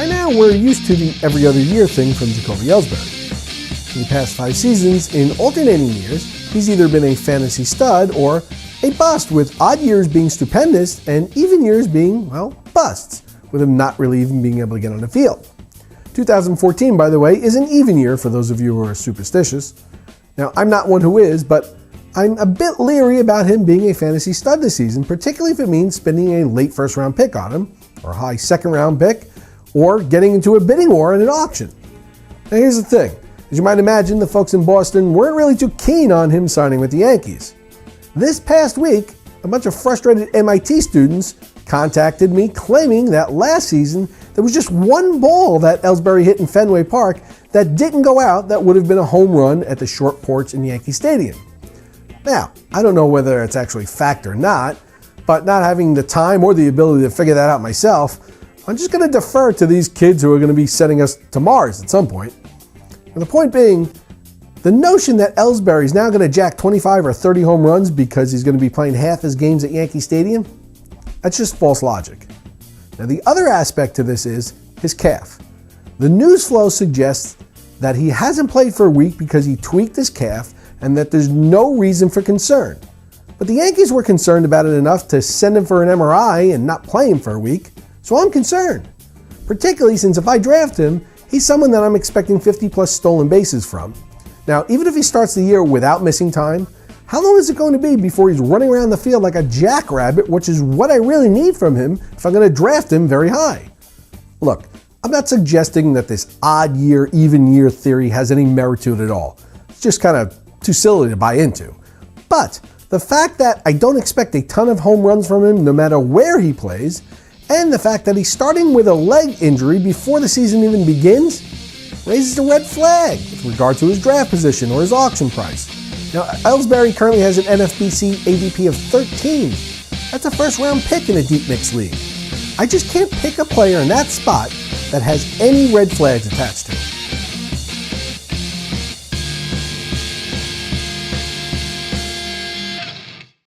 By now, we're used to the every other year thing from Jacoby Ellsbury. In the past 5 seasons, in alternating years, he's either been a fantasy stud or a bust, with odd years being stupendous and even years being, well, busts, with him not really even being able to get on the field. 2014, by the way, is an even year for those of you who are superstitious. Now, I'm not one who is, but I'm a bit leery about him being a fantasy stud this season, particularly if it means spending a late first-round pick on him, or a high second-round pick, or getting into a bidding war in an auction. Now, here's the thing. As you might imagine, the folks in Boston weren't really too keen on him signing with the Yankees. This past week, a bunch of frustrated MIT students contacted me claiming that last season there was just one ball that Ellsbury hit in Fenway Park that didn't go out that would have been a home run at the short porch in Yankee Stadium. Now, I don't know whether it's actually fact or not, but not having the time or the ability to figure that out myself, I'm just going to defer to these kids who are going to be sending us to Mars at some point. And the point being, the notion that Ellsbury is now going to jack 25 or 30 home runs because he's going to be playing half his games at Yankee Stadium, that's just false logic. Now, the other aspect to this is his calf. The news flow suggests that he hasn't played for a week because he tweaked his calf and that there's no reason for concern. But the Yankees were concerned about it enough to send him for an MRI and not play him for a week, so I'm concerned. Particularly since if I draft him, he's someone that I'm expecting 50-plus stolen bases from. Now, even if he starts the year without missing time, how long is it going to be before he's running around the field like a jackrabbit, which is what I really need from him if I'm going to draft him very high? Look, I'm not suggesting that this odd year, even year theory has any merit to it at all. It's just kind of too silly to buy into. But the fact that I don't expect a ton of home runs from him no matter where he plays, and the fact that he's starting with a leg injury before the season even begins, raises a red flag with regard to his draft position or his auction price. Now, Ellsbury currently has an NFBC ADP of 13. That's a first-round pick in a deep mixed league. I just can't pick a player in that spot that has any red flags attached to it.